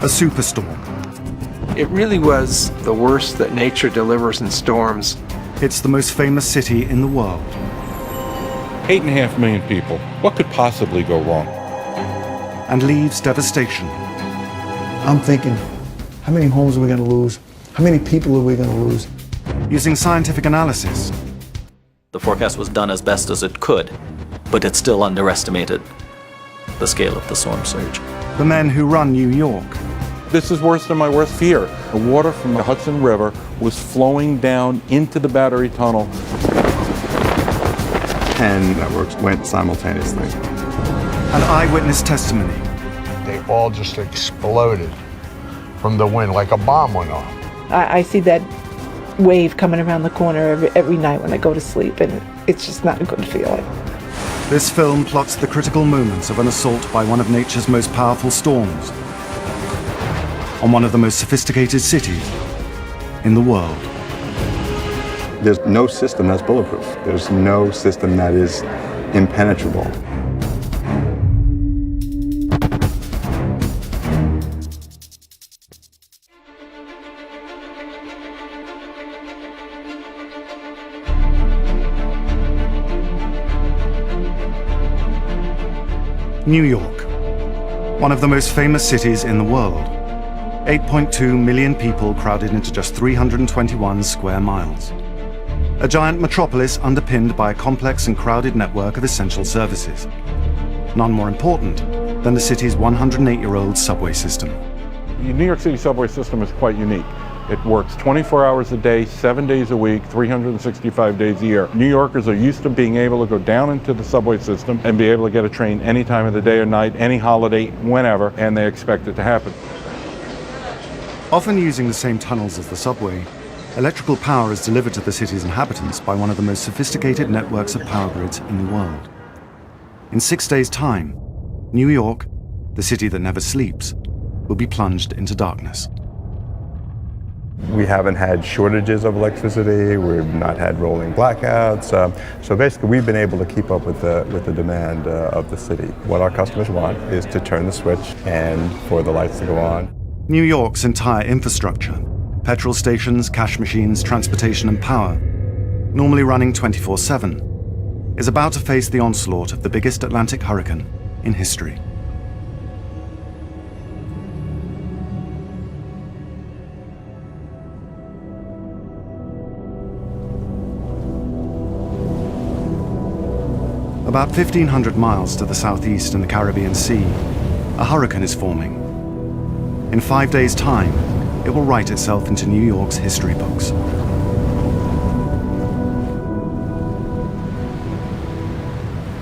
a superstorm. It really was the worst that nature delivers in storms. It's the most famous city in the world. 8.5 million people. What could possibly go wrong? And leaves devastation. I'm thinking, how many homes are we going to lose? How many people are we going to lose? Using scientific analysis, The forecast was done as best as it could, but it still underestimated the scale of the storm surge. the men who run New York, This is worse than my worst fear. The water from the Hudson River was flowing down into the Battery Tunnel. 10 networks went simultaneously. and eyewitness testimony. They all just exploded from the wind like a bomb went off. I see that wave coming around the corner every night when I go to sleep, and it's just not a good feeling. This film plots the critical moments of an assault by one of nature's most powerful storms on one of the most sophisticated cities in the world. There's no system that's bulletproof. There's no system that is impenetrable. New York, one of the most famous cities in the world. 8.2 million people crowded into just 321 square miles. A giant metropolis underpinned by a complex and crowded network of essential services. None more important than the city's 108-year-old subway system. The New York City subway system is quite unique. It works 24 hours a day, 7 days a week, 365 days a year. New Yorkers are used to being able to go down into the subway system and be able to get a train any time of the day or night, any holiday, whenever, and they expect it to happen. Often using the same tunnels as the subway, electrical power is delivered to the city's inhabitants by one of the most sophisticated networks of power grids in the world. In 6 days' time, New York, the city that never sleeps, will be plunged into darkness. We haven't had shortages of electricity. We've not had rolling blackouts. So basically, we've been able to keep up with the demand of the city. What our customers want is to turn the switch and for the lights to go on. New York's entire infrastructure, petrol stations, cash machines, transportation and power, normally running 24/7, is about to face the onslaught of the biggest Atlantic hurricane in history. About 1,500 miles to the southeast in the Caribbean Sea, a hurricane is forming. In 5 days' time, it will write itself into New York's history books.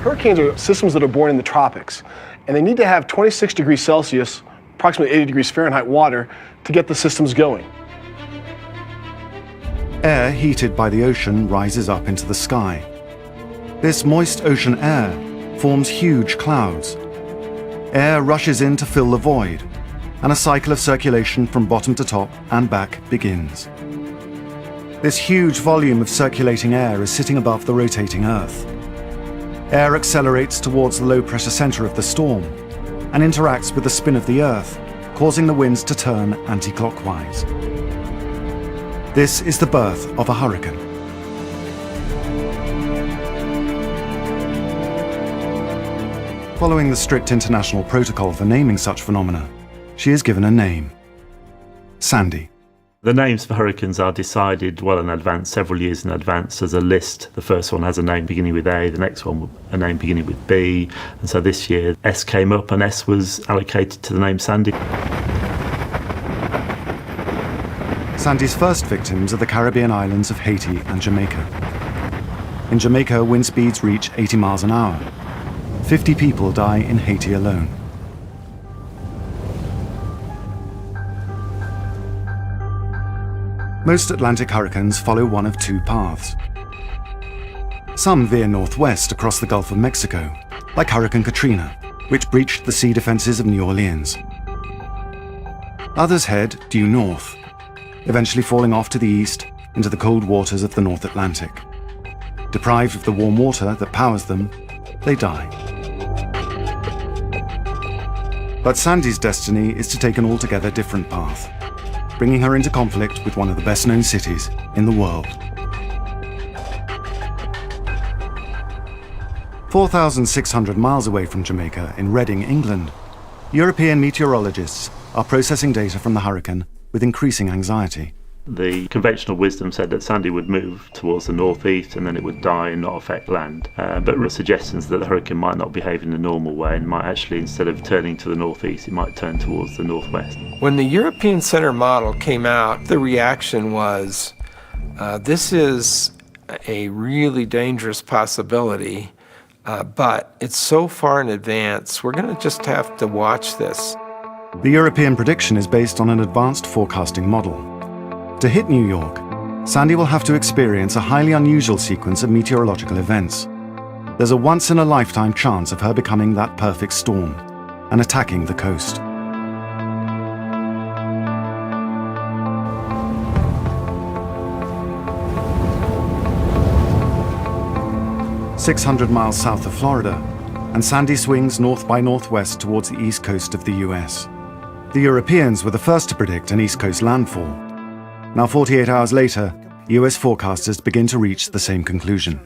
Hurricanes are systems that are born in the tropics, and they need to have 26 degrees Celsius, approximately 80 degrees Fahrenheit water, to get the systems going. Air heated by the ocean rises up into the sky. This moist ocean air forms huge clouds. Air rushes in to fill the void, and a cycle of circulation from bottom to top and back begins. This huge volume of circulating air is sitting above the rotating Earth. Air accelerates towards the low-pressure center of the storm and interacts with the spin of the Earth, causing the winds to turn anti-clockwise. This is the birth of a hurricane. Following the strict international protocol for naming such phenomena, she is given a name: Sandy. The names for hurricanes are decided well in advance, several years in advance. There's a list. The first one has a name beginning with A, the next one a name beginning with B. And so this year S came up and S was allocated to the name Sandy. Sandy's first victims are the Caribbean islands of Haiti and Jamaica. In Jamaica, wind speeds reach 80 miles an hour. 50 people die in Haiti alone. Most Atlantic hurricanes follow one of two paths. Some veer northwest across the Gulf of Mexico, like Hurricane Katrina, which breached the sea defenses of New Orleans. Others head due north, eventually falling off to the east into the cold waters of the North Atlantic. Deprived of the warm water that powers them, they die. But Sandy's destiny is to take an altogether different path, bringing her into conflict with one of the best-known cities in the world. 4,600 miles away from Jamaica, in Reading, England, European meteorologists are processing data from the hurricane with increasing anxiety. The conventional wisdom said that Sandy would move towards the northeast and then it would die and not affect land. But there are suggestions that the hurricane might not behave in the normal way and might actually, instead of turning to the northeast, it might turn towards the northwest. When the European Center model came out, the reaction was, this is a really dangerous possibility, but it's so far in advance, we're going to just have to watch this. The European prediction is based on an advanced forecasting model. To hit New York, Sandy will have to experience a highly unusual sequence of meteorological events. There's a once-in-a-lifetime chance of her becoming that perfect storm and attacking the coast. "600 miles south of Florida, and Sandy swings north by northwest towards the east coast of the US. The Europeans were the first to predict an east coast landfall. Now, 48 hours later, US forecasters begin to reach the same conclusion.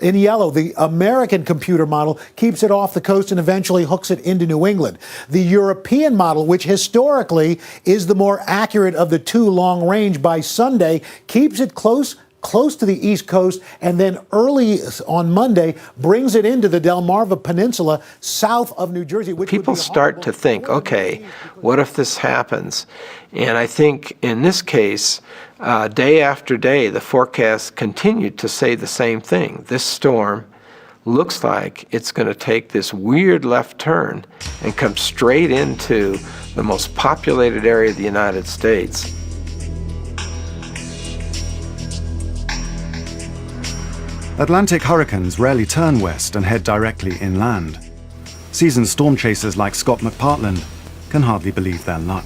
In yellow, the American computer model keeps it off the coast and eventually hooks it into New England. The European model, which historically is the more accurate of the two long range, by Sunday keeps it close to the East Coast, and then early on Monday brings it into the Delmarva Peninsula south of New Jersey. Which people start to think, okay, what if this happens? And I think in this case, day after day, the forecasts continued to say the same thing. This storm looks like it's going to take this weird left turn and come straight into the most populated area of the United States. Atlantic hurricanes rarely turn west and head directly inland. Seasoned storm chasers like Scott McPartland can hardly believe their luck.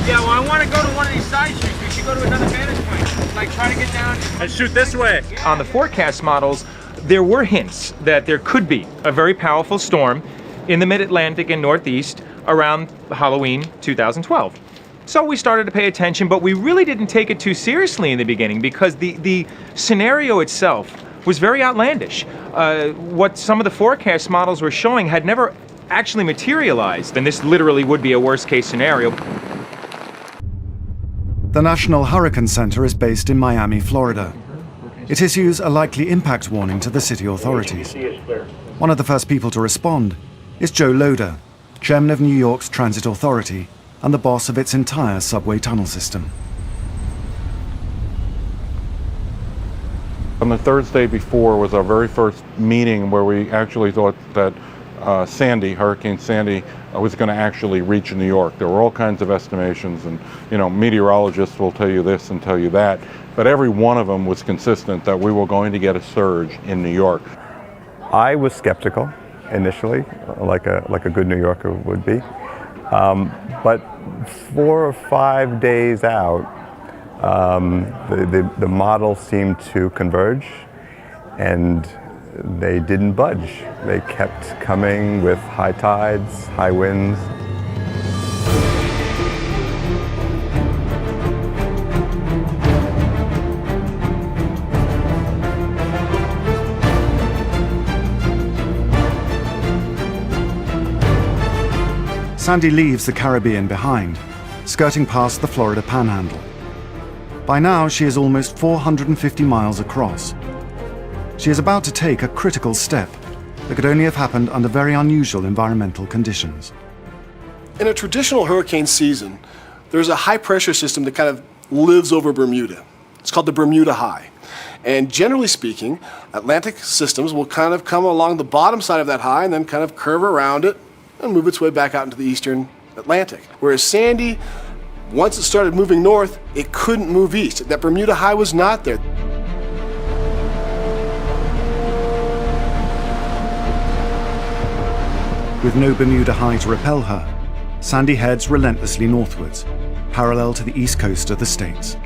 Yeah, well, I want to go to one of these side streets. We should go to another vantage point. Like, try to get down and shoot this way. On the forecast models, there were hints that there could be a very powerful storm in the mid-Atlantic and Northeast around Halloween 2012. So we started to pay attention, but we really didn't take it too seriously in the beginning because the scenario itself was very outlandish. What some of the forecast models were showing had never actually materialized, and this literally would be a worst-case scenario. The National Hurricane Center is based in Miami, Florida. It issues a likely impact warning to the city authorities. One of the first people to respond is Joe Loader, chairman of New York's Transit Authority and the boss of its entire subway tunnel system. On the Thursday before was our very first meeting where we actually thought that Hurricane Sandy, was going to actually reach New York. There were all kinds of estimations, and meteorologists will tell you this and tell you that, but every one of them was consistent that we were going to get a surge in New York. I was skeptical initially, like a good New Yorker would be. But 4 or 5 days out, the model seemed to converge, and they didn't budge. They kept coming with high tides, high winds. Sandy leaves the Caribbean behind, skirting past the Florida Panhandle. By now, she is almost 450 miles across. She is about to take a critical step that could only have happened under very unusual environmental conditions. In a traditional hurricane season, there's a high-pressure system that kind of lives over Bermuda. It's called the Bermuda High. And generally speaking, Atlantic systems will kind of come along the bottom side of that high and then kind of curve around it and move its way back out into the eastern Atlantic. Whereas Sandy, once it started moving north, it couldn't move east. That Bermuda High was not there. With no Bermuda High to repel her, Sandy heads relentlessly northwards, parallel to the east coast of the States.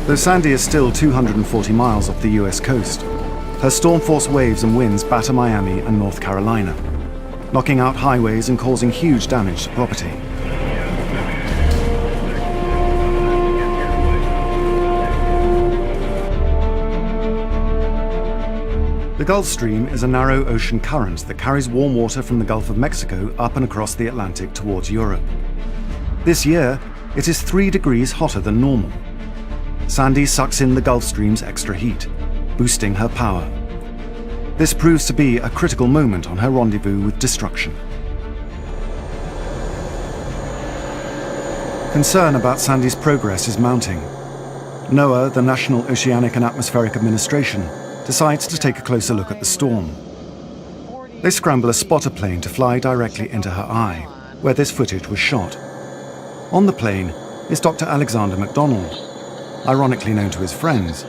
Though Sandy is still 240 miles off the US coast, her storm-force waves and winds batter Miami and North Carolina, knocking out highways and causing huge damage to property. The Gulf Stream is a narrow ocean current that carries warm water from the Gulf of Mexico up and across the Atlantic towards Europe. This year, it is 3 degrees hotter than normal. Sandy sucks in the Gulf Stream's extra heat, boosting her power. This proves to be a critical moment on her rendezvous with destruction. Concern about Sandy's progress is mounting. NOAA, the National Oceanic and Atmospheric Administration, decides to take a closer look at the storm. They scramble a spotter plane to fly directly into her eye, where this footage was shot. On the plane is Dr. Alexander McDonald, ironically known to his friends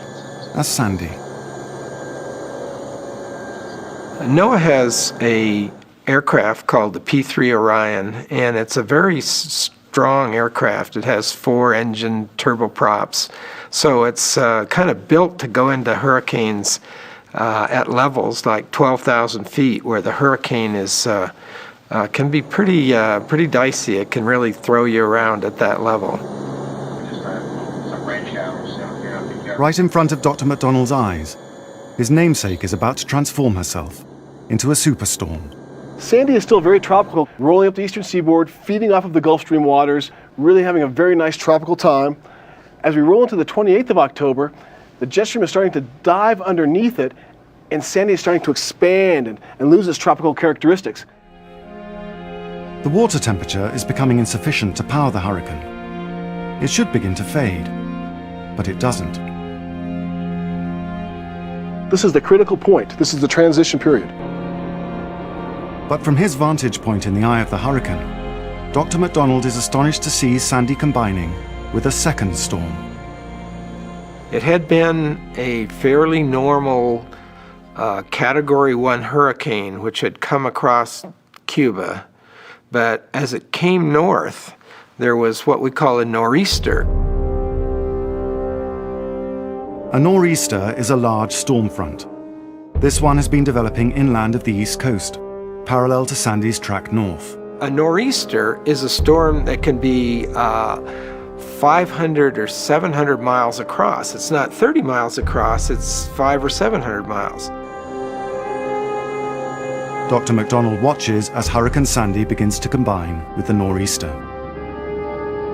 as Sandy. NOAA has an aircraft called the P-3 Orion, and it's a very strong aircraft. It has 4-engine turboprops, so it's kind of built to go into hurricanes at levels like 12,000 feet, where the hurricane is can be pretty dicey. It can really throw you around at that level. Right in front of Dr. McDonald's eyes, his namesake is about to transform herself into a superstorm. Sandy is still very tropical, rolling up the eastern seaboard, feeding off of the Gulf Stream waters, really having a very nice tropical time. As we roll into the 28th of October, the jet stream is starting to dive underneath it, and Sandy is starting to expand and lose its tropical characteristics. The water temperature is becoming insufficient to power the hurricane. It should begin to fade, but it doesn't. This is the critical point. This is the transition period. But from his vantage point in the eye of the hurricane, Dr. McDonald is astonished to see Sandy combining with a second storm. It had been a fairly normal Category 1 hurricane which had come across Cuba, but as it came north, there was what we call a nor'easter. A nor'easter is a large storm front. This one has been developing inland of the East Coast, parallel to Sandy's track north. A nor'easter is a storm that can be 500 or 700 miles across. It's not 30 miles across, it's 500 or 700 miles. Dr. McDonald watches as Hurricane Sandy begins to combine with the nor'easter.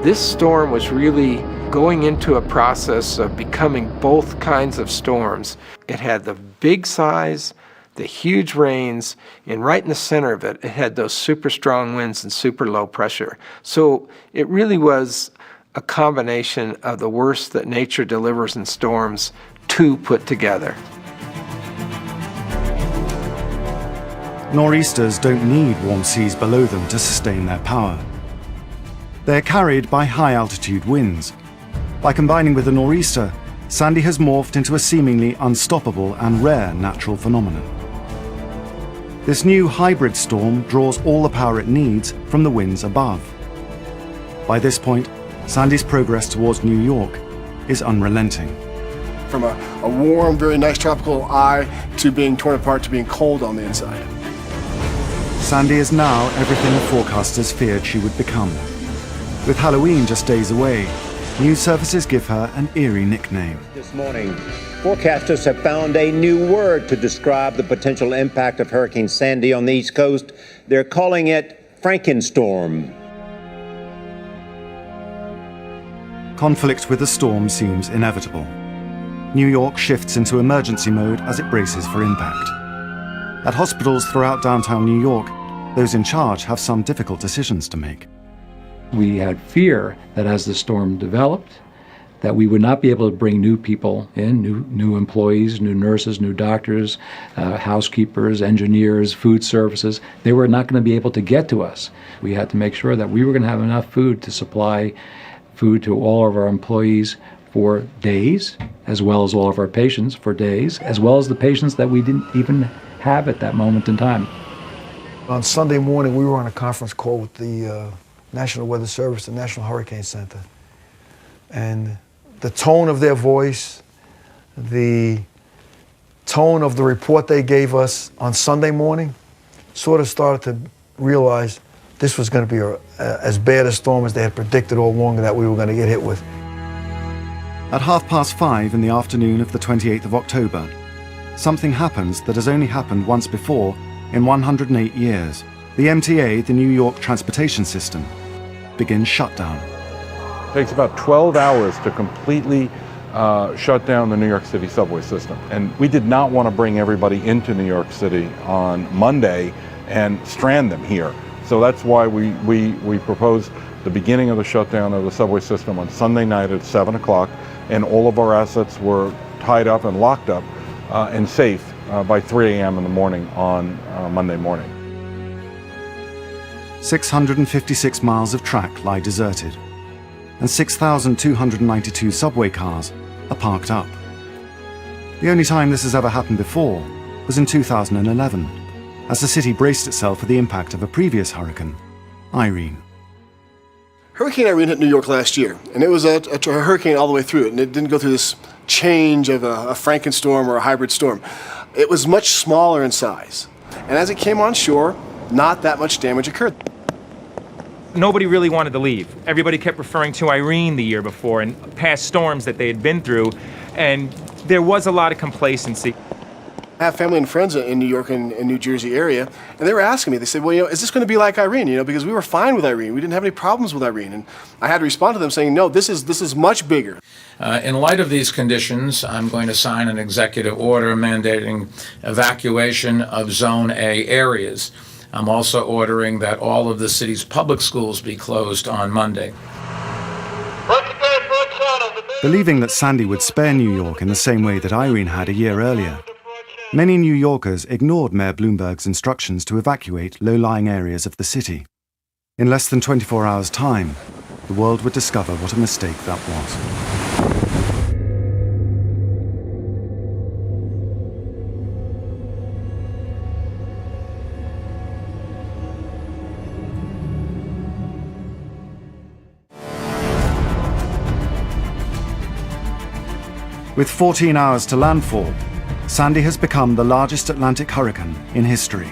This storm was really going into a process of becoming both kinds of storms. It had the big size, the huge rains, and right in the center of it, it had those super strong winds and super low pressure. So it really was a combination of the worst that nature delivers in storms, two put together. Nor'easters don't need warm seas below them to sustain their power. They're carried by high-altitude winds. By combining with the nor'easter, Sandy has morphed into a seemingly unstoppable and rare natural phenomenon. This new hybrid storm draws all the power it needs from the winds above. By this point, Sandy's progress towards New York is unrelenting. From a warm, very nice tropical eye to being torn apart to being cold on the inside. Sandy is now everything the forecasters feared she would become. With Halloween just days away, news services give her an eerie nickname. This morning, forecasters have found a new word to describe the potential impact of Hurricane Sandy on the East Coast. They're calling it Frankenstorm. Conflict with the storm seems inevitable. New York shifts into emergency mode as it braces for impact. At hospitals throughout downtown New York, those in charge have some difficult decisions to make. We had fear that as the storm developed, that we would not be able to bring new people in, new employees, new nurses, new doctors, housekeepers, engineers, food services. They were not going to be able to get to us. We had to make sure that we were going to have enough food to supply food to all of our employees for days, as well as all of our patients for days, as well as the patients that we didn't even have at that moment in time. On Sunday morning, we were on a conference call with the National Weather Service, the National Hurricane Center. And the tone of their voice, the tone of the report they gave us on Sunday morning, sort of started to realize this was going to be as bad a storm as they had predicted all along that we were going to get hit with. At 5:30 in the afternoon of the 28th of October, something happens that has only happened once before in 108 years. The MTA, the New York transportation system, begins shutdown. It takes about 12 hours to completely shut down the New York City subway system. And we did not want to bring everybody into New York City on Monday and strand them here. So that's why we proposed the beginning of the shutdown of the subway system on Sunday night at 7 o'clock, and all of our assets were tied up and locked up and safe by 3 a.m. in the morning on Monday morning. 656 miles of track lie deserted, and 6,292 subway cars are parked up. The only time this has ever happened before was in 2011, as the city braced itself for the impact of a previous hurricane, Irene. Hurricane Irene hit New York last year, and it was a hurricane all the way through it, and it didn't go through this change of a Frankenstorm or a hybrid storm. It was much smaller in size, and as it came on shore, not that much damage occurred. Nobody really wanted to leave. Everybody kept referring to Irene the year before and past storms that they had been through, and there was a lot of complacency. I have family and friends in New York and New Jersey area, and they were asking me, they said, well, is this going to be like Irene? Because we were fine with Irene. We didn't have any problems with Irene. And I had to respond to them saying, no, this is much bigger. In light of these conditions, I'm going to sign an executive order mandating evacuation of Zone A areas. I'm also ordering that all of the city's public schools be closed on Monday. Believing that Sandy would spare New York in the same way that Irene had a year earlier, many New Yorkers ignored Mayor Bloomberg's instructions to evacuate low-lying areas of the city. In less than 24 hours' time, the world would discover what a mistake that was. With 14 hours to landfall, Sandy has become the largest Atlantic hurricane in history.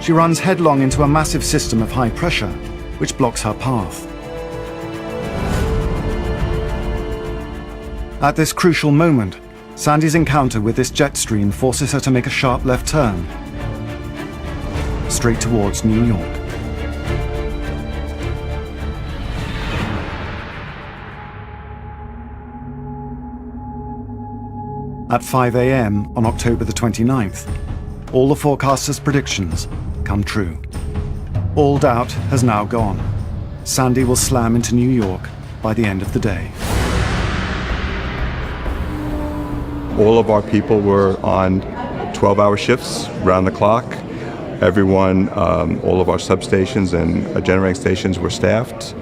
She runs headlong into a massive system of high pressure, which blocks her path. At this crucial moment, Sandy's encounter with this jet stream forces her to make a sharp left turn, straight towards New York. At 5 a.m. on October the 29th, all the forecasters' predictions come true. All doubt has now gone. Sandy will slam into New York by the end of the day. All of our people were on 12-hour shifts, round the clock. Everyone, all of our substations and generating stations were staffed.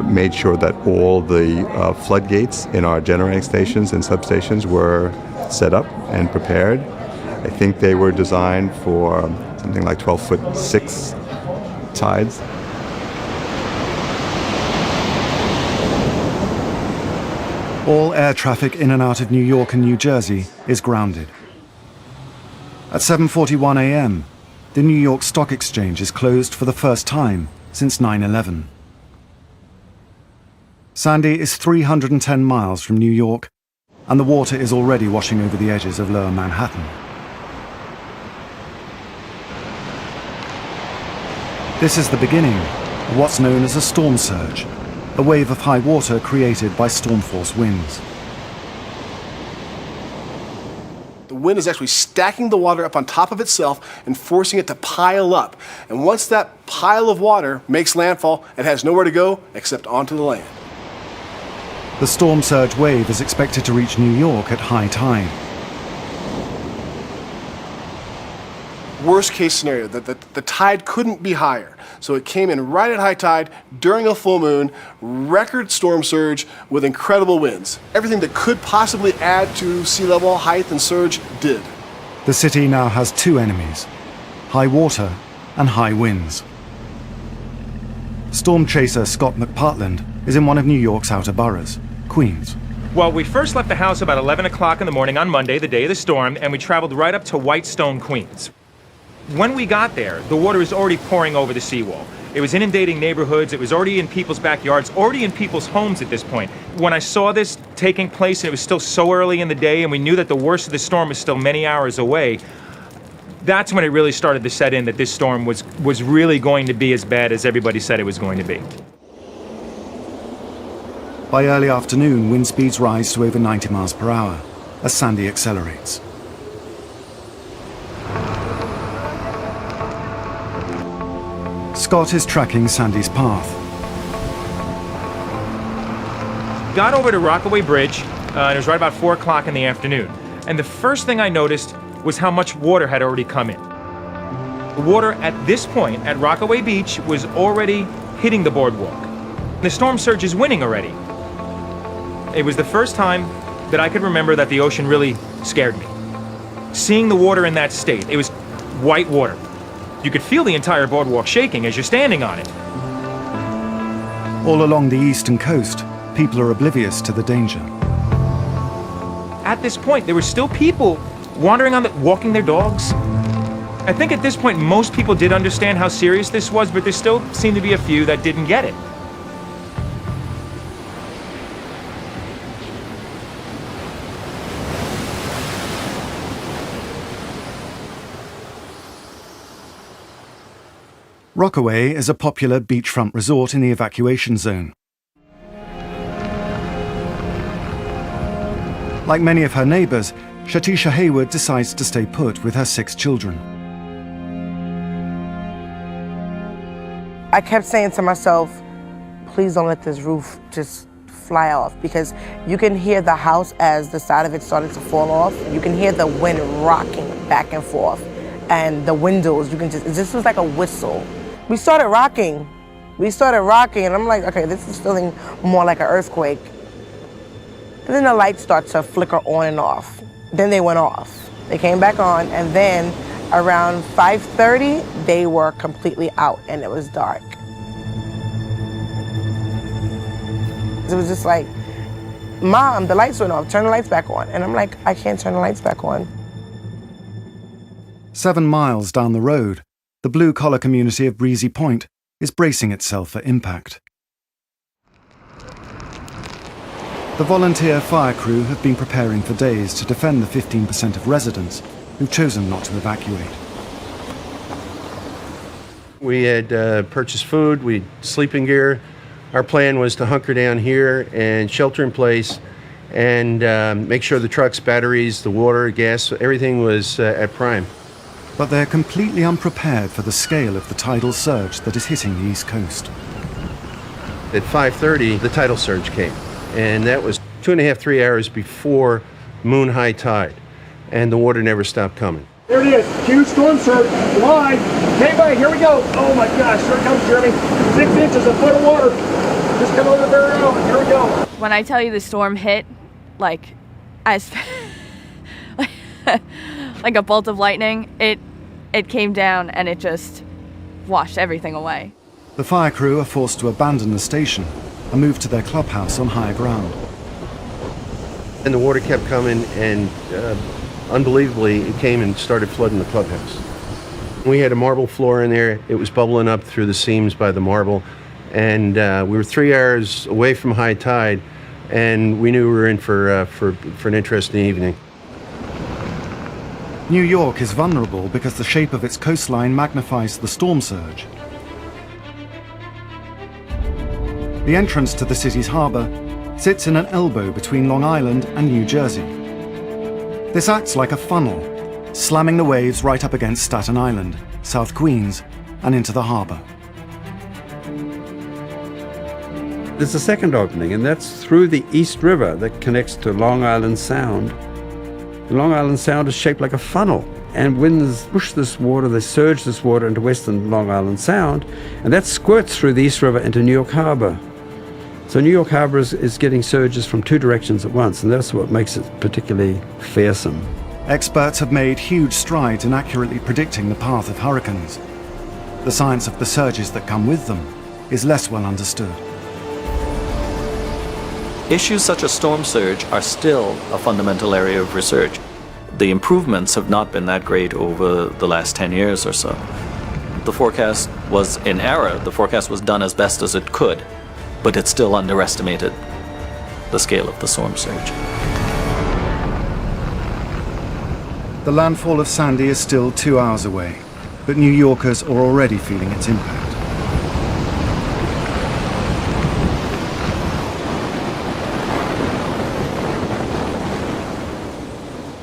Made sure that all the floodgates in our generating stations and substations were set up and prepared. I think they were designed for something like 12'6" tides. All air traffic in and out of New York and New Jersey is grounded. At 7:41 a.m., the New York Stock Exchange is closed for the first time since 9/11. Sandy is 310 miles from New York, and the water is already washing over the edges of lower Manhattan. This is the beginning of what's known as a storm surge, a wave of high water created by storm force winds. The wind is actually stacking the water up on top of itself and forcing it to pile up. And once that pile of water makes landfall, it has nowhere to go except onto the land. The storm surge wave is expected to reach New York at high tide. Worst case scenario, the tide couldn't be higher. So it came in right at high tide during a full moon, record storm surge with incredible winds. Everything that could possibly add to sea level height and surge did. The city now has two enemies, high water and high winds. Storm chaser Scott McPartland is in one of New York's outer boroughs, Queens. Well, we first left the house about 11 o'clock in the morning on Monday, the day of the storm, and we traveled right up to Whitestone, Queens. When we got there, the water was already pouring over the seawall. It was inundating neighborhoods, it was already in people's backyards, already in people's homes at this point. When I saw this taking place, and it was still so early in the day, and we knew that the worst of the storm was still many hours away, that's when it really started to set in that this storm was really going to be as bad as everybody said it was going to be. By early afternoon, wind speeds rise to over 90 miles per hour as Sandy accelerates. Scott is tracking Sandy's path. Got over to Rockaway Bridge, and it was right about 4 o'clock in the afternoon. And the first thing I noticed was how much water had already come in. The water at this point at Rockaway Beach was already hitting the boardwalk. The storm surge is winning already. It was the first time that I could remember that the ocean really scared me. Seeing the water in that state, it was white water. You could feel the entire boardwalk shaking as you're standing on it. All along the eastern coast, people are oblivious to the danger. At this point, there were still people wandering walking their dogs. I think at this point, most people did understand how serious this was, but there still seemed to be a few that didn't get it. Rockaway is a popular beachfront resort in the evacuation zone. Like many of her neighbours, Shatisha Hayward decides to stay put with her 6 children. I kept saying to myself, please don't let this roof just fly off, because you can hear the house as the side of it started to fall off. You can hear the wind rocking back and forth, and the windows, it just was like a whistle. We started rocking, and I'm like, okay, this is feeling more like an earthquake. And then the lights start to flicker on and off. Then they went off. They came back on, and then around 5:30, they were completely out, and it was dark. It was just like, Mom, the lights went off, turn the lights back on. And I'm like, I can't turn the lights back on. 7 miles down the road, the blue-collar community of Breezy Point is bracing itself for impact. The volunteer fire crew have been preparing for days to defend the 15% of residents who've chosen not to evacuate. We had purchased food, we had sleeping gear. Our plan was to hunker down here and shelter in place and make sure the trucks, batteries, the water, gas, everything was at prime. But they're completely unprepared for the scale of the tidal surge that is hitting the East Coast. At 5:30, the tidal surge came, and that was 2.5, 3 hours before moon high tide, and the water never stopped coming. There it is, huge storm surge, live. Okay, wait, here we go. Oh my gosh, here it comes, Jeremy. 6 inches, a foot of water. Just come over the barrel, here we go. When I tell you the storm hit, like, as like a bolt of lightning, it came down and it just washed everything away. The fire crew are forced to abandon the station and move to their clubhouse on higher ground. And the water kept coming, and unbelievably, it came and started flooding the clubhouse. We had a marble floor in there. It was bubbling up through the seams by the marble, and we were 3 hours away from high tide, and we knew we were in for an interesting evening. New York is vulnerable because the shape of its coastline magnifies the storm surge. The entrance to the city's harbour sits in an elbow between Long Island and New Jersey. This acts like a funnel, slamming the waves right up against Staten Island, South Queens, and into the harbour. There's a second opening, and that's through the East River that connects to Long Island Sound. The Long Island Sound is shaped like a funnel, and winds push this water, they surge this water into western Long Island Sound, and that squirts through the East River into New York Harbor. So New York Harbor is getting surges from 2 directions at once, and that's what makes it particularly fearsome. Experts have made huge strides in accurately predicting the path of hurricanes. The science of the surges that come with them is less well understood. Issues such as storm surge are still a fundamental area of research. The improvements have not been that great over the last 10 years or so. The forecast was in error. The forecast was done as best as it could, but it still underestimated the scale of the storm surge. The landfall of Sandy is still 2 hours away, but New Yorkers are already feeling its impact.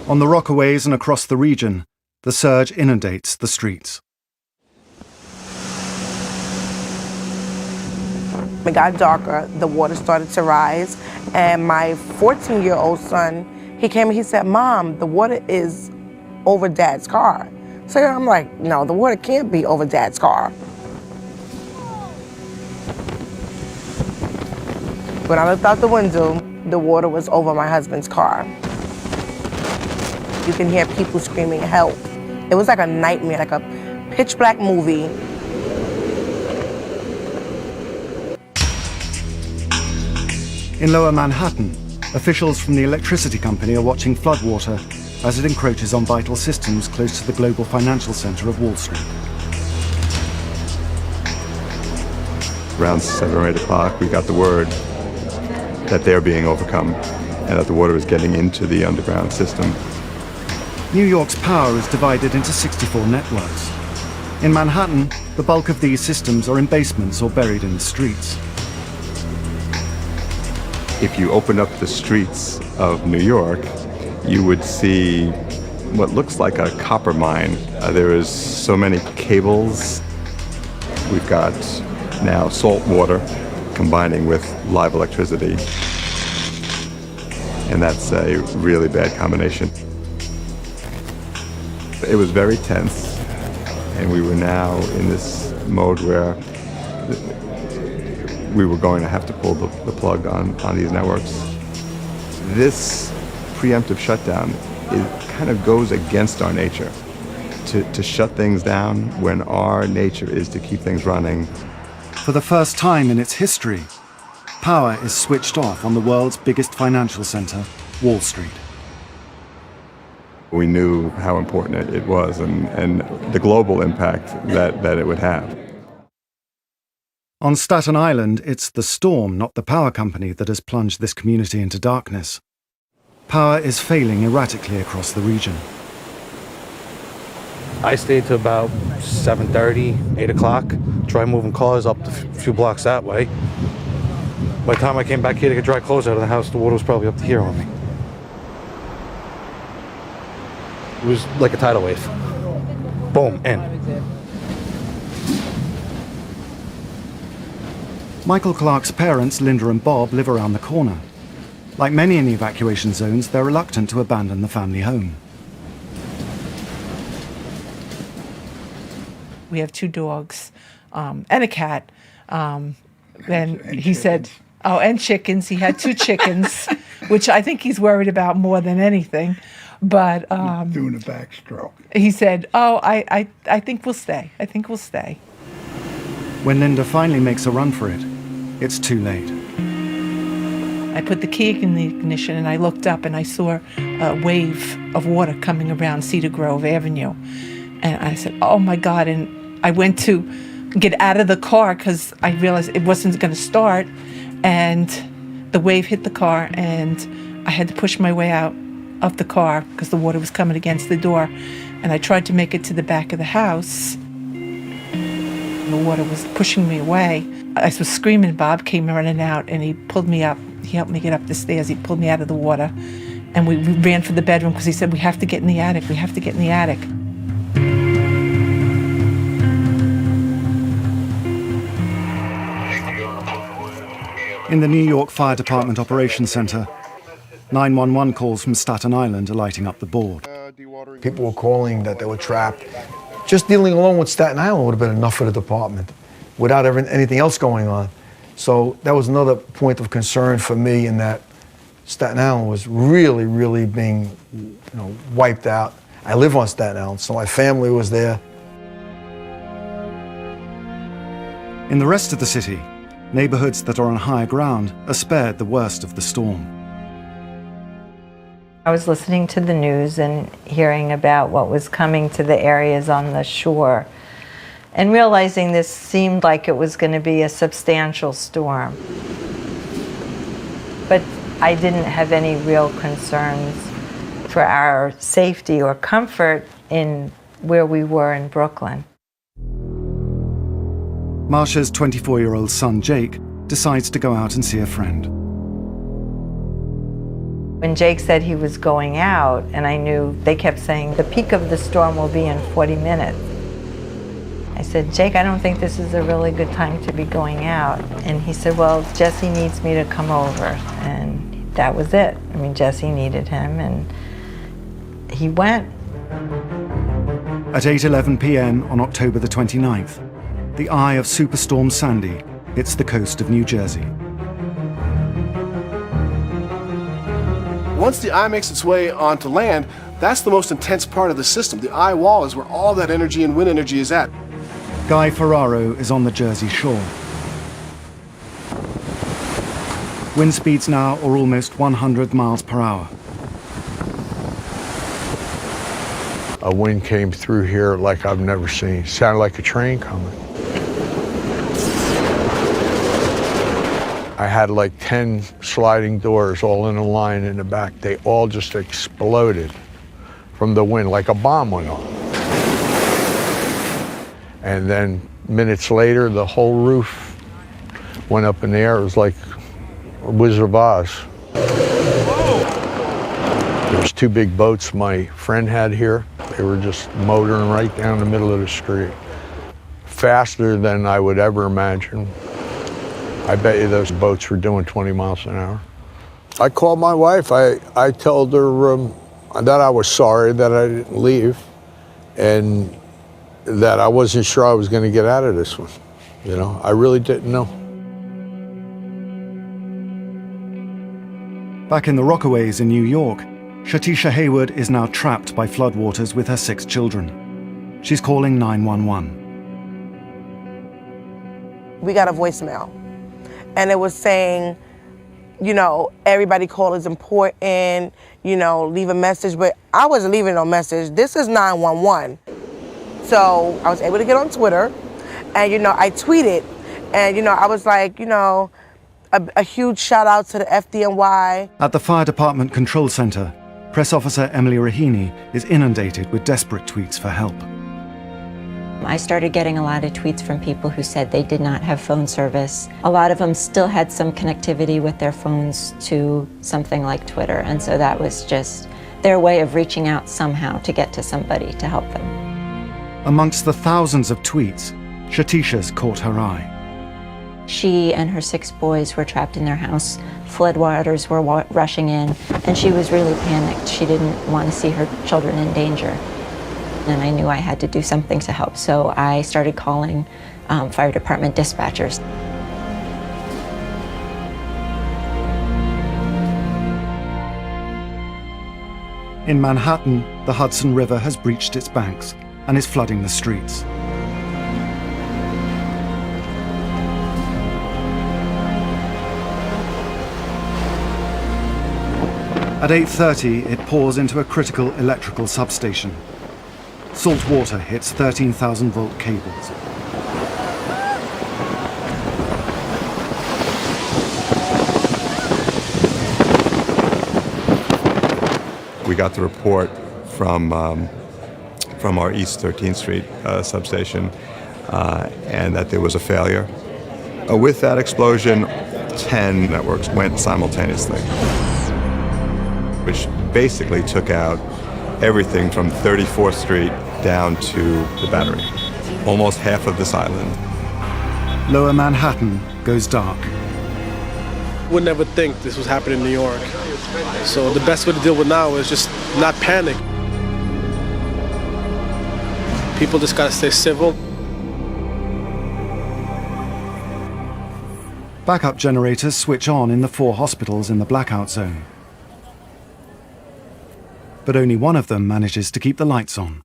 On the Rockaways and across the region, the surge inundates the streets. It got darker, the water started to rise, and my 14-year-old son, he came and he said, "Mom, the water is over Dad's car." So I'm like, no, the water can't be over Dad's car. When I looked out the window, the water was over my husband's car. You can hear people screaming, "Help." It was like a nightmare, like a pitch black movie. In Lower Manhattan, officials from the electricity company are watching floodwater as it encroaches on vital systems close to the global financial center of Wall Street. Around 7 or 8 o'clock, we got the word that they're being overcome and that the water is getting into the underground system. New York's power is divided into 64 networks. In Manhattan, the bulk of these systems are in basements or buried in the streets. If you open up the streets of New York, you would see what looks like a copper mine. There is so many cables. We've got now salt water combining with live electricity. And that's a really bad combination. It was very tense, and we were now in this mode where we were going to have to pull the plug on these networks. This preemptive shutdown kind of goes against our nature. To shut things down when our nature is to keep things running. For the first time in its history, power is switched off on the world's biggest financial center, Wall Street. We knew how important it was and the global impact that it would have. On Staten Island, it's the storm, not the power company, that has plunged this community into darkness. Power is failing erratically across the region. I stayed to about 7:30, 8 o'clock. Tried moving cars up the few blocks that way. By the time I came back here to get dry clothes out of the house, the water was probably up to here on me. It was like a tidal wave. Boom, in. Michael Clark's parents, Linda and Bob, live around the corner. Like many in the evacuation zones, they're reluctant to abandon the family home. We have 2 dogs and a cat. And he said, oh, and chickens. He had 2 chickens, which I think he's worried about more than anything. But doing a backstroke. He said, oh, I think we'll stay. I think we'll stay. When Linda finally makes a run for it, it's too late. I put the key in the ignition and I looked up and I saw a wave of water coming around Cedar Grove Avenue. And I said, oh my God. And I went to get out of the car because I realized it wasn't going to start. And the wave hit the car and I had to push my way out of the car because the water was coming against the door. And I tried to make it to the back of the house. The water was pushing me away. I was screaming. Bob came running out and he pulled me up. He helped me get up the stairs. He pulled me out of the water. And we ran for the bedroom because he said, we have to get in the attic. We have to get in the attic. In the New York Fire Department Operations Center, 911 calls from Staten Island are lighting up the board. People were calling that they were trapped. Just dealing alone with Staten Island would have been enough for the department without anything else going on. So that was another point of concern for me, in that Staten Island was really, really being, wiped out. I live on Staten Island, so my family was there. In the rest of the city, neighborhoods that are on higher ground are spared the worst of the storm. I was listening to the news and hearing about what was coming to the areas on the shore and realizing this seemed like it was going to be a substantial storm. But I didn't have any real concerns for our safety or comfort in where we were in Brooklyn. Marsha's 24-year-old son, Jake, decides to go out and see a friend. When Jake said he was going out, and I knew they kept saying the peak of the storm will be in 40 minutes. I said, Jake, I don't think this is a really good time to be going out. And he said, well, Jesse needs me to come over. And that was it. I mean, Jesse needed him, and he went. At 8:11 p.m. on October the 29th, the eye of Superstorm Sandy hits the coast of New Jersey. Once the eye makes its way onto land, that's the most intense part of the system. The eye wall is where all that energy and wind energy is at. Guy Ferraro is on the Jersey shore. Wind speeds now are almost 100 miles per hour. A wind came through here like I've never seen. Sounded like a train coming. I had like 10 sliding doors all in a line in the back. They all just exploded from the wind like a bomb went off. And then minutes later, the whole roof went up in the air. It was like a Wizard of Oz. There was 2 big boats my friend had here. They were just motoring right down the middle of the street. Faster than I would ever imagine. I bet you those boats were doing 20 miles an hour. I called my wife. I told her that I was sorry that I didn't leave and that I wasn't sure I was going to get out of this one. You know, I really didn't know. Back in the Rockaways in New York, Shatisha Hayward is now trapped by floodwaters with her 6 children. She's calling 911. We got a voicemail, and it was saying, you know, everybody call is important, you know, leave a message, but I wasn't leaving no message. This is 911. So I was able to get on Twitter, and, you know, I tweeted, and, you know, I was like, you know, a huge shout out to the FDNY. At the Fire Department Control Center, Press Officer Emily Raheny is inundated with desperate tweets for help. I started getting a lot of tweets from people who said they did not have phone service. A lot of them still had some connectivity with their phones to something like Twitter, and so that was just their way of reaching out somehow to get to somebody to help them. Amongst the thousands of tweets, Shatisha's caught her eye. She and her 6 boys were trapped in their house. Floodwaters were rushing in, and she was really panicked. She didn't want to see her children in danger. And I knew I had to do something to help, so I started calling fire department dispatchers. In Manhattan, the Hudson River has breached its banks and is flooding the streets. At 8:30, it pours into a critical electrical substation. Salt water hits 13,000-volt cables. We got the report from our East 13th Street substation and that there was a failure. With that explosion, 10 networks went simultaneously, which basically took out everything from 34th Street down to the Battery, almost half of this island. Lower Manhattan goes dark. Would never think this was happening in New York. So the best way to deal with now is just not panic. People just gotta stay civil. Backup generators switch on in the 4 hospitals in the blackout zone. But only one of them manages to keep the lights on.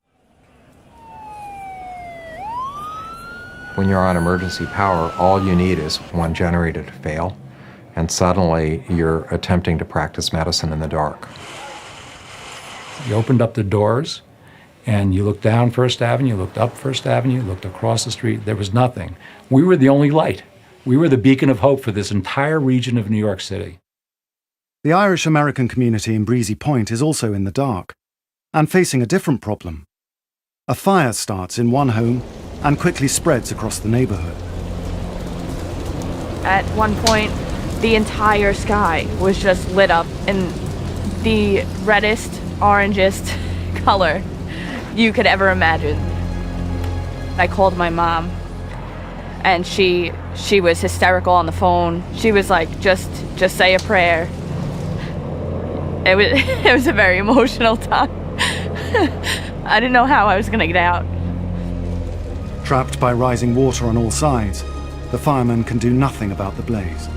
When you're on emergency power, all you need is one generator to fail, and suddenly you're attempting to practice medicine in the dark. You opened up the doors, and you looked down First Avenue, looked up First Avenue, looked across the street. There was nothing. We were the only light. We were the beacon of hope for this entire region of New York City. The Irish-American community in Breezy Point is also in the dark, and facing a different problem. A fire starts in one home and quickly spreads across the neighborhood. At one point, the entire sky was just lit up in the reddest, orangest color you could ever imagine. I called my mom, and she was hysterical on the phone. She was like, just say a prayer. It was a very emotional time. I didn't know how I was gonna get out. Trapped by rising water on all sides, the firemen can do nothing about the blaze.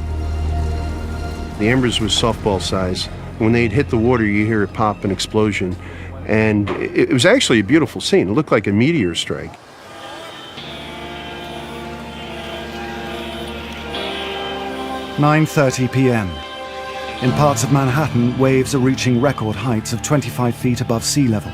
The embers was softball size. When they'd hit the water, you hear it pop, an explosion. And it was actually a beautiful scene. It looked like a meteor strike. "9:30 p.m. In parts of Manhattan, waves are reaching record heights of 25 feet above sea level.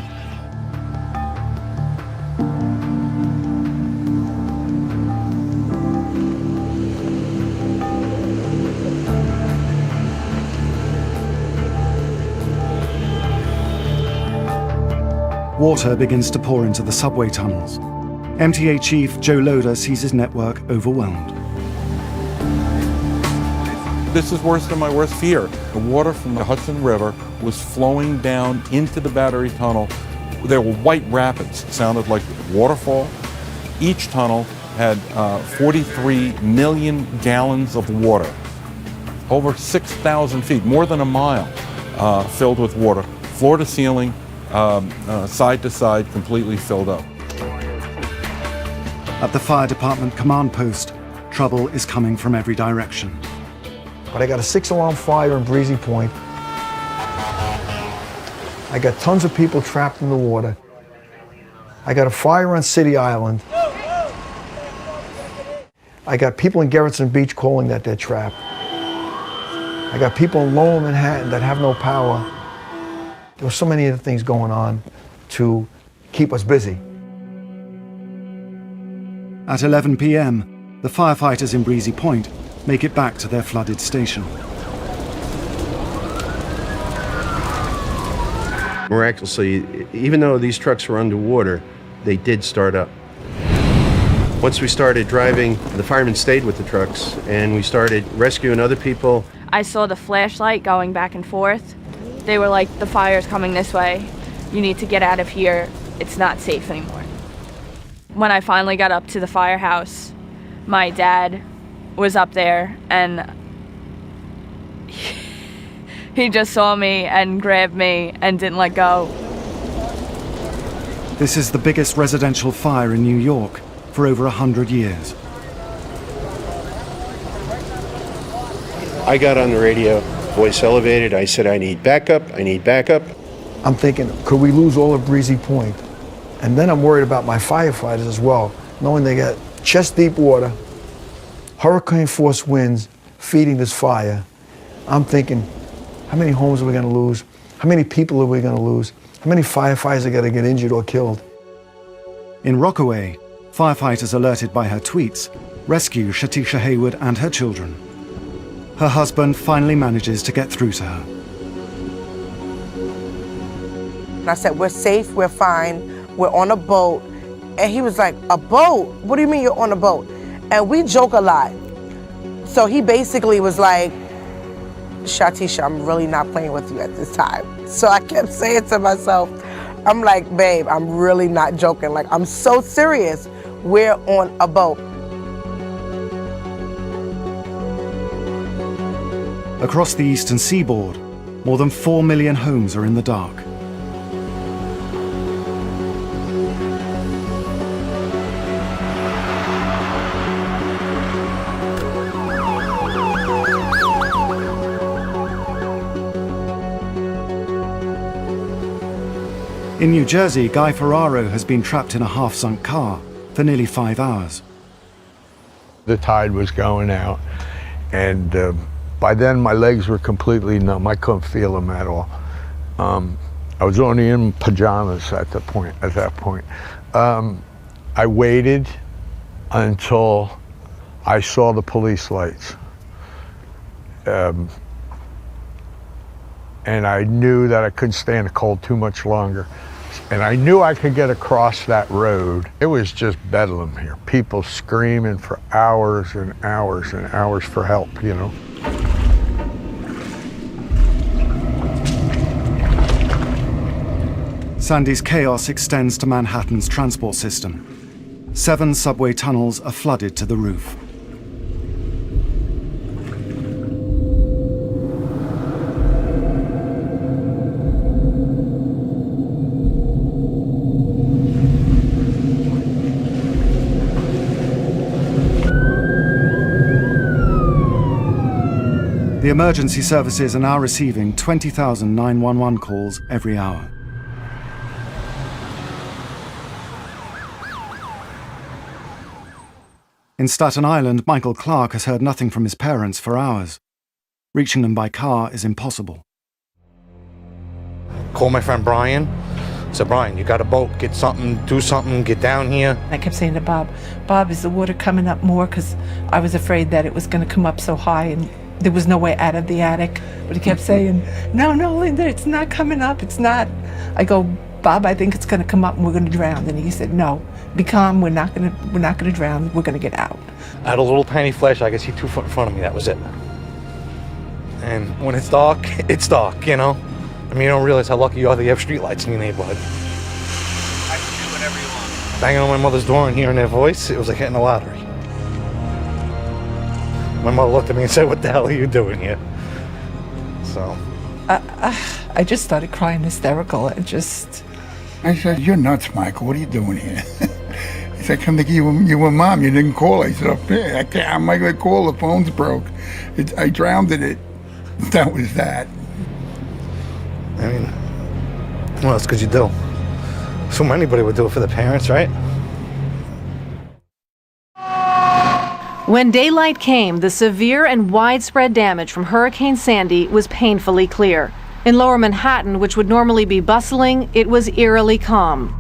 Water begins to pour into the subway tunnels. MTA chief Joe Loader sees his network overwhelmed. This is worse than my worst fear. The water from the Hudson River was flowing down into the Battery Tunnel. There were white rapids. It sounded like a waterfall. Each tunnel had 43 million gallons of water. Over 6,000 feet, more than a mile, filled with water. Floor to ceiling, side to side, completely filled up. At the fire department command post, trouble is coming from every direction. But I got a 6-alarm fire in Breezy Point. I got tons of people trapped in the water. I got a fire on City Island. I got people in Gerritsen Beach calling that they're trapped. I got people in Lower Manhattan that have no power. There were so many other things going on to keep us busy. At 11 p.m., the firefighters in Breezy Point make it back to their flooded station. Miraculously, even though these trucks were underwater, they did start up. Once we started driving, the firemen stayed with the trucks, and we started rescuing other people. I saw the flashlight going back and forth. They were like, the fire's coming this way. You need to get out of here. It's not safe anymore. When I finally got up to the firehouse, my dad was up there, and he just saw me and grabbed me and didn't let go. This is the biggest residential fire in New York for over 100 years. I got on the radio, voice elevated. I said, I need backup, I need backup. I'm thinking, could we lose all of Breezy Point? And then I'm worried about my firefighters as well, knowing they got chest-deep water, hurricane-force winds feeding this fire. I'm thinking, how many homes are we going to lose? How many people are we going to lose? How many firefighters are going to get injured or killed? In Rockaway, firefighters alerted by her tweets rescue Shatisha Haywood and her children. Her husband finally manages to get through to her. And I said, we're safe, we're fine, we're on a boat. And he was like, a boat? What do you mean you're on a boat? And we joke a lot. So he basically was like, Shatisha, I'm really not playing with you at this time. So I kept saying to myself, I'm like, babe, I'm really not joking. Like, I'm so serious. We're on a boat. Across the eastern seaboard, more than 4 million homes are in the dark. In New Jersey, Guy Ferraro has been trapped in a half-sunk car for nearly 5 hours. The tide was going out, and by then my legs were completely numb. I couldn't feel them at all. I was only in pajamas at that point. I waited until I saw the police lights. And I knew that I couldn't stand the cold too much longer. And I knew I could get across that road. It was just bedlam here. People screaming for hours and hours and hours for help, you know. Sandy's chaos extends to Manhattan's transport system. 7 subway tunnels are flooded to the roof. The emergency services are now receiving 20,000 911 calls every hour. In Staten Island, Michael Clark has heard nothing from his parents for hours. Reaching them by car is impossible. Call my friend Brian. Said, Brian, you got a boat, get something, do something, get down here. I kept saying to Bob, is the water coming up more? Because I was afraid that it was going to come up so high and there was no way out of the attic. But he kept saying, no, Linda, it's not coming up, it's not. I go, Bob, I think it's going to come up and we're going to drown. And he said, no, be calm, we're not going to drown, we're going to get out. I had a little tiny flashlight, I could see 2 foot in front of me, that was it. And when it's dark, it's dark, you know? I mean, you don't realize how lucky you are that you have streetlights in your neighborhood. I can do whatever you want. Banging on my mother's door and hearing their voice, it was like hitting the lottery. My mother looked at me and said, what the hell are you doing here? So. I just started crying hysterical. I said, you're nuts, Michael. What are you doing here? He said, come to you were mom. You didn't call. I said, okay, I can't. I'm not going to call. The phone's broke. I drowned in it. That was that. I mean, what else could you do? So anybody would do it for the parents, right? When daylight came, the severe and widespread damage from Hurricane Sandy was painfully clear. In lower Manhattan, which would normally be bustling, it was eerily calm.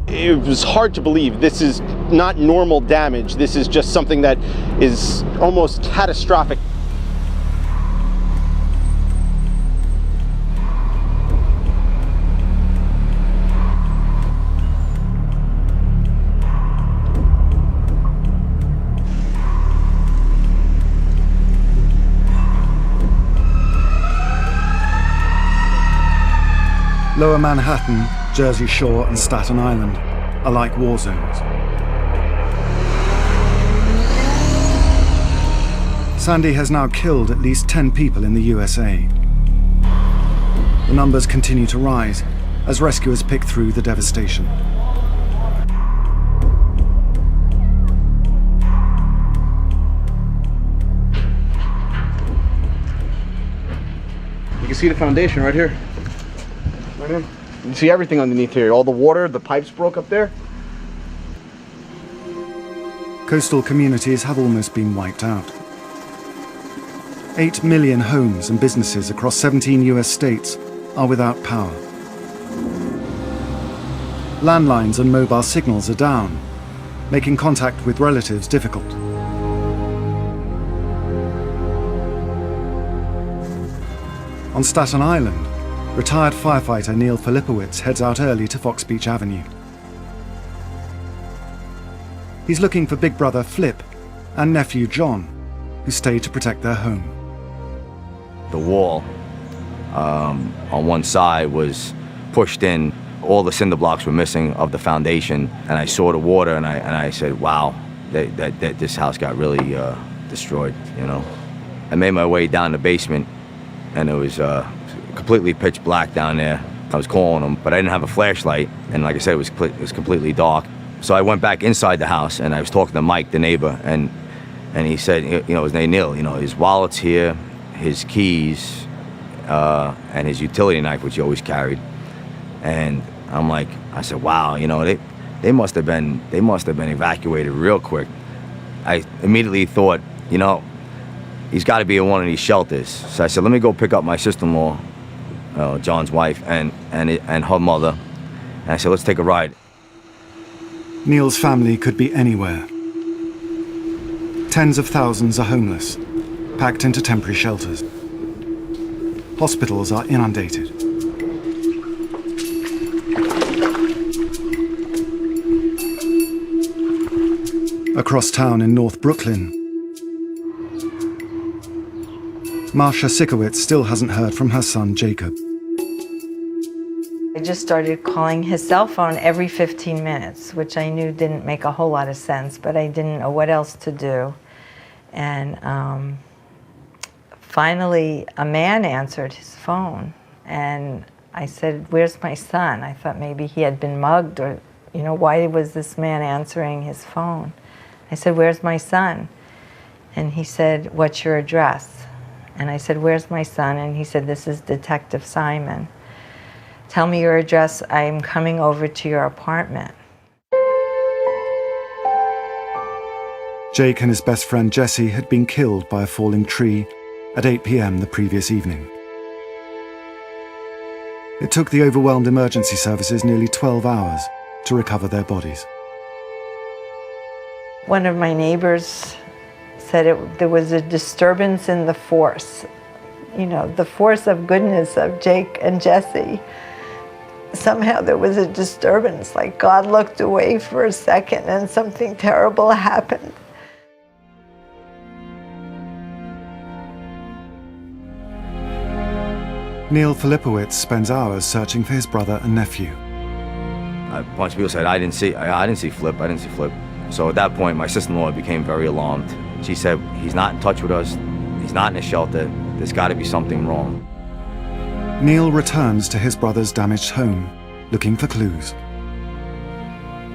It was hard to believe. This is not normal damage. This is just something that is almost catastrophic. Lower Manhattan, Jersey Shore, and Staten Island are like war zones. Sandy has now killed at least 10 people in the USA. The numbers continue to rise as rescuers pick through the devastation. You can see the foundation right here. Right in. You can see everything underneath here. All the water, the pipes broke up there. Coastal communities have almost been wiped out. 8 million homes and businesses across 17 US states are without power. Landlines and mobile signals are down, making contact with relatives difficult. On Staten Island, retired firefighter Neil Filipowicz heads out early to Fox Beach Avenue. He's looking for big brother Flip and nephew John, who stayed to protect their home. The wall on one side was pushed in. All the cinder blocks were missing of the foundation, and I saw the water, and I said, wow, that this house got really destroyed, you know. I made my way down the basement, and it was completely pitch black down there. I was calling them, but I didn't have a flashlight, and like I said, it was completely dark. So I went back inside the house, and I was talking to Mike, the neighbor, and he said, you know, his name Neil, you know, his wallet's here, his keys, and his utility knife, which he always carried. And I'm like, I said, wow, you know, they must have been evacuated real quick. I immediately thought, you know, he's got to be in one of these shelters. So I said, let me go pick up my sister-in-law, John's wife, and her mother. And I said, let's take a ride. Neil's family could be anywhere. Tens of thousands are homeless, packed into temporary shelters. Hospitals are inundated. Across town in North Brooklyn, Marcia Sikowitz still hasn't heard from her son, Jacob. I just started calling his cell phone every 15 minutes, which I knew didn't make a whole lot of sense, but I didn't know what else to do. And finally, a man answered his phone, and I said, "Where's my son?" I thought maybe he had been mugged, or, you know, why was this man answering his phone? I said, "Where's my son?" And he said, "What's your address?" And I said, "Where's my son?" And he said, "This is Detective Simon. Tell me your address. I'm coming over to your apartment." Jake and his best friend Jesse had been killed by a falling tree at 8 p.m. the previous evening. It took the overwhelmed emergency services nearly 12 hours to recover their bodies. One of my neighbors said there was a disturbance in the force, you know, the force of goodness of Jake and Jesse. Somehow there was a disturbance, like God looked away for a second and something terrible happened. Neil Filipowicz spends hours searching for his brother and nephew. A bunch of people said, I didn't see Flip. So at that point, my sister-in-law became very alarmed. She said, he's not in touch with us. He's not in a shelter. There's got to be something wrong. Neil returns to his brother's damaged home, looking for clues.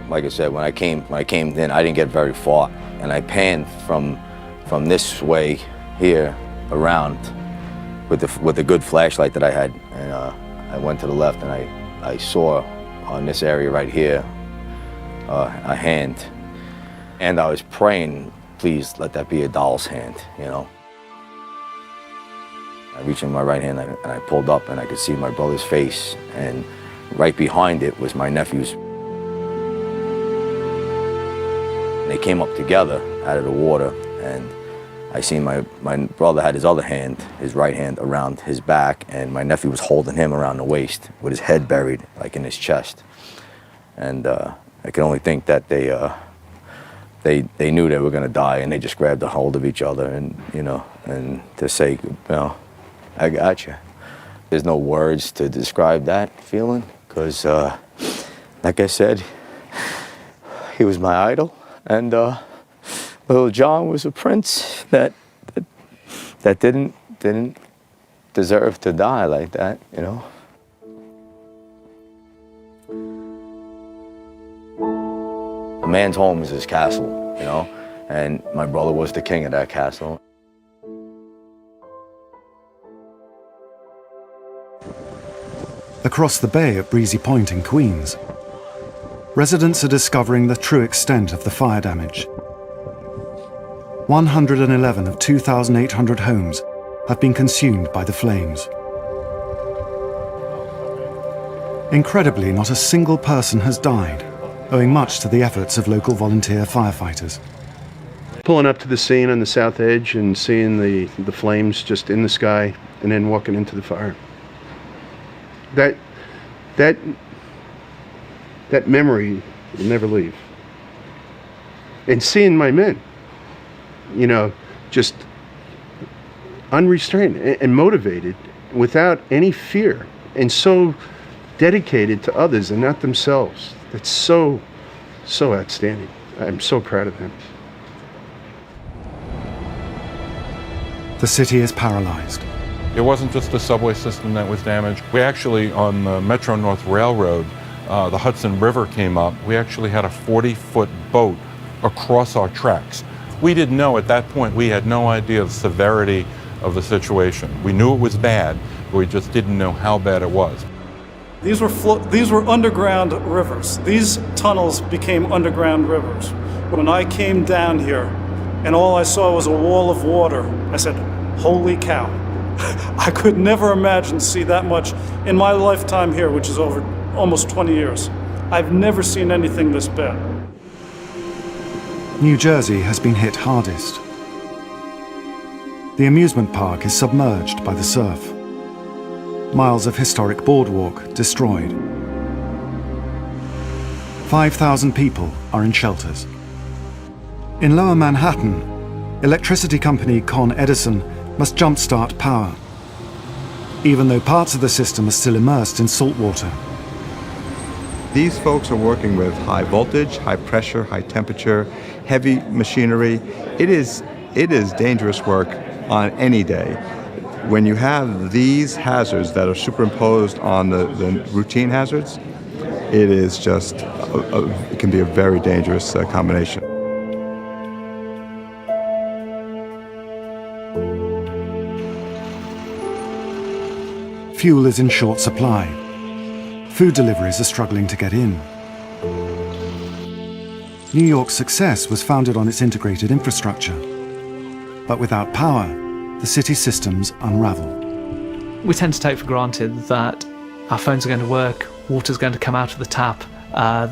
Like I said, when I came in, I didn't get very far, and I panned from this way here around with a good flashlight that I had, and I went to the left, and I saw on this area right here a hand, and I was praying, please let that be a doll's hand, you know. I reached in my right hand and I pulled up, and I could see my brother's face, and right behind it was my nephew's. They came up together out of the water, and I seen my brother had his other hand, his right hand, around his back, and my nephew was holding him around the waist with his head buried like in his chest. And I could only think that they knew they were gonna die, and they just grabbed a hold of each other, and you know, and to say, you know, I got you. There's no words to describe that feeling, because like I said, he was my idol, and little John was a prince that didn't deserve to die like that, you know. A man's home is his castle, you know, and my brother was the king of that castle. Across the bay at Breezy Point in Queens, residents are discovering the true extent of the fire damage. 111 of 2,800 homes have been consumed by the flames. Incredibly, not a single person has died, owing much to the efforts of local volunteer firefighters. Pulling up to the scene on the south edge and seeing the flames just in the sky, and then walking into the fire. That memory will never leave. And seeing my men, you know, just unrestrained and motivated without any fear, and so dedicated to others and not themselves. It's so outstanding. I'm so proud of them. The city is paralyzed. It wasn't just the subway system that was damaged. We actually, on the Metro North Railroad, the Hudson River came up. We actually had a 40-foot boat across our tracks. We didn't know at that point, we had no idea the severity of the situation. We knew it was bad, but we just didn't know how bad it was. These were underground rivers. These tunnels became underground rivers. When I came down here, and all I saw was a wall of water. I said, holy cow. I could never imagine to see that much in my lifetime here, which is over almost 20 years. I've never seen anything this bad. New Jersey has been hit hardest. The amusement park is submerged by the surf. Miles of historic boardwalk destroyed. 5,000 people are in shelters. In Lower Manhattan, electricity company Con Edison must jumpstart power, even though parts of the system are still immersed in salt water. These folks are working with high voltage, high pressure, high temperature, heavy machinery. It is dangerous work on any day. When you have these hazards that are superimposed on the routine hazards, it is just, it can be a very dangerous combination. Fuel is in short supply. Food deliveries are struggling to get in. New York's success was founded on its integrated infrastructure. But without power, the city systems unravel. We tend to take for granted that our phones are going to work, water's going to come out of the tap,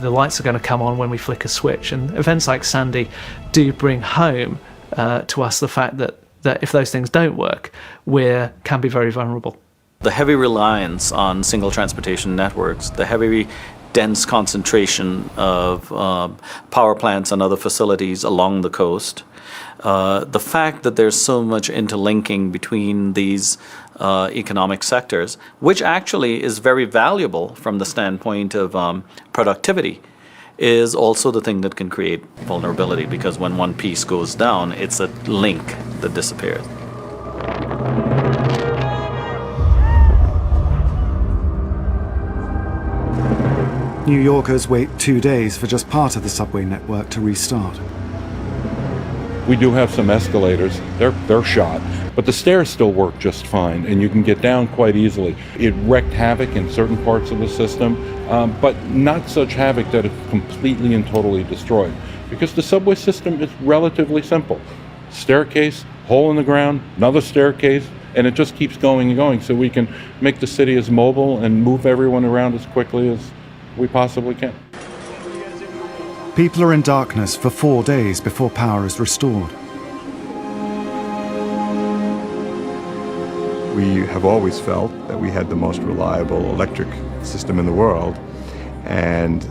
the lights are going to come on when we flick a switch. And events like Sandy do bring home to us the fact that if those things don't work, we can be very vulnerable. The heavy reliance on single transportation networks, the heavy dense concentration of power plants and other facilities along the coast, the fact that there's so much interlinking between these economic sectors, which actually is very valuable from the standpoint of productivity, is also the thing that can create vulnerability, because when one piece goes down, it's a link that disappears. New Yorkers wait 2 days for just part of the subway network to restart. We do have some escalators. They're shot, but the stairs still work just fine, and you can get down quite easily. It wreaked havoc in certain parts of the system, but not such havoc that it's completely and totally destroyed, because the subway system is relatively simple. Staircase, hole in the ground, another staircase, and it just keeps going and going, so we can make the city as mobile and move everyone around as quickly as we possibly can. People are in darkness for 4 days before power is restored. We have always felt that we had the most reliable electric system in the world, and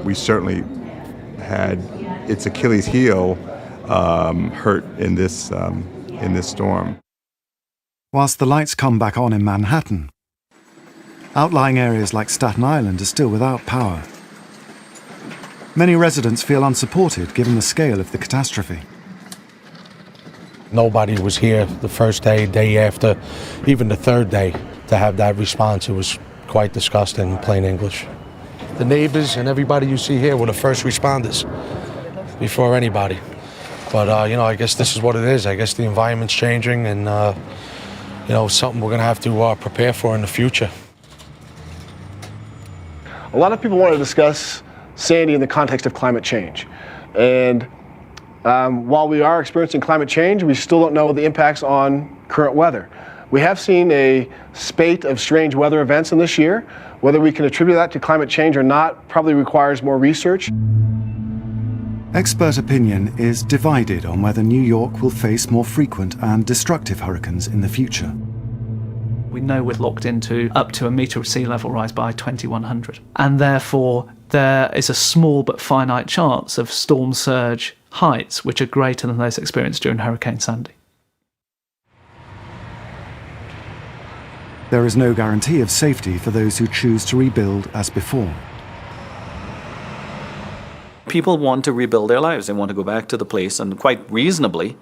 we certainly had its Achilles heel hurt in this storm. Whilst the lights come back on in Manhattan, outlying areas like Staten Island are still without power. Many residents feel unsupported given the scale of the catastrophe. Nobody was here the first day, day after, even the third day to have that response. It was quite disgusting in plain English. The neighbors and everybody you see here were the first responders before anybody. But, I guess this is what it is. I guess the environment's changing, and, something we're going to have to prepare for in the future. A lot of people want to discuss Sandy in the context of climate change. And while we are experiencing climate change, we still don't know the impacts on current weather. We have seen a spate of strange weather events in this year. Whether we can attribute that to climate change or not probably requires more research. Expert opinion is divided on whether New York will face more frequent and destructive hurricanes in the future. We know we're locked into up to a metre of sea level rise by 2100. And therefore, there is a small but finite chance of storm surge heights which are greater than those experienced during Hurricane Sandy. There is no guarantee of safety for those who choose to rebuild as before. People want to rebuild their lives. They want to go back to the place, and quite reasonably,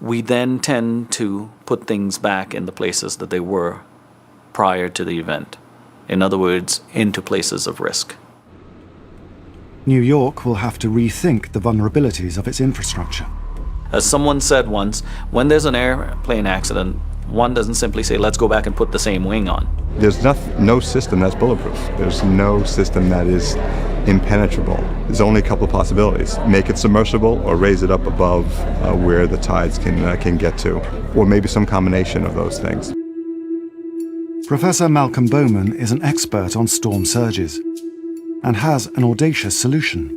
we then tend to put things back in the places that they were prior to the event. In other words, into places of risk. New York will have to rethink the vulnerabilities of its infrastructure. As someone said once, when there's an airplane accident, One doesn't simply say, let's go back and put the same wing on. There's no system that's bulletproof. There's no system that is impenetrable. There's only a couple of possibilities. Make it submersible or raise it up above where the tides can get to, or maybe some combination of those things. Professor Malcolm Bowman is an expert on storm surges and has an audacious solution.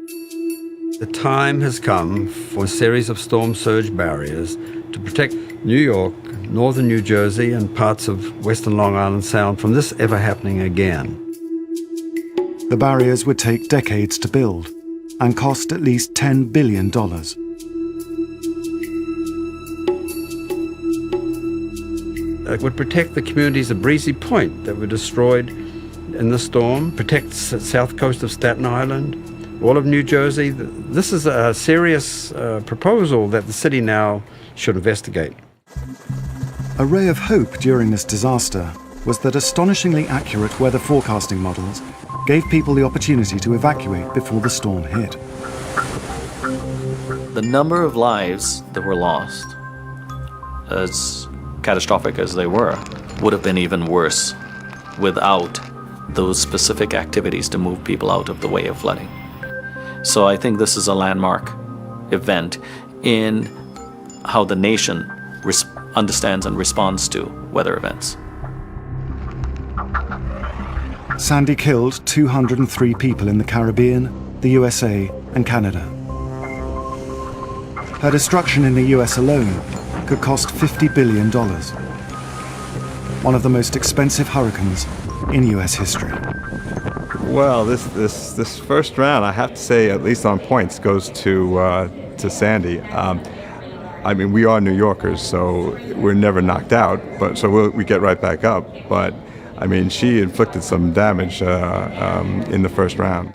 The time has come for a series of storm surge barriers to protect New York, northern New Jersey, and parts of western Long Island Sound from this ever happening again. The barriers would take decades to build and cost at least $10 billion. It would protect the communities of Breezy Point that were destroyed in the storm, protect the south coast of Staten Island, all of New Jersey. This is a serious proposal that the city now should investigate. A ray of hope during this disaster was that astonishingly accurate weather forecasting models gave people the opportunity to evacuate before the storm hit. The number of lives that were lost, as catastrophic as they were, would have been even worse without those specific activities to move people out of the way of flooding. So I think this is a landmark event in how the nation understands and responds to weather events. Sandy killed 203 people in the Caribbean, the USA, and Canada. Her destruction in the US alone could cost $50 billion. One of the most expensive hurricanes in US history. Well, this first round, I have to say, at least on points, goes to Sandy. I mean, we are New Yorkers, so we're never knocked out, but so we get right back up. But I mean, she inflicted some damage in the first round.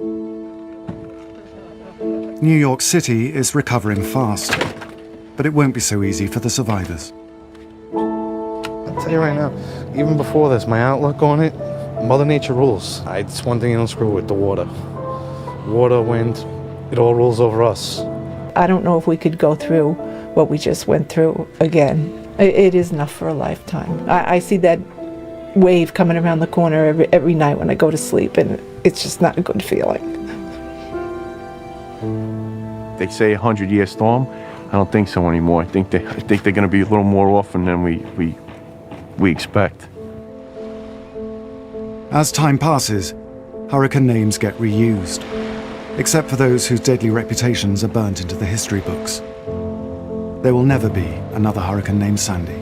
New York City is recovering fast, but it won't be so easy for the survivors. I'll tell you right now, even before this, my outlook on it, Mother Nature rules. It's one thing you don't screw with, the water. Water, wind, it all rules over us. I don't know if we could go through what we just went through again. It is enough for a lifetime. I see that wave coming around the corner every night when I go to sleep, and it's just not a good feeling. They say 100-year storm. I don't think so anymore. I think they're going to be a little more often than we expect. As time passes, hurricane names get reused, except for those whose deadly reputations are burnt into the history books. There will never be another hurricane named Sandy.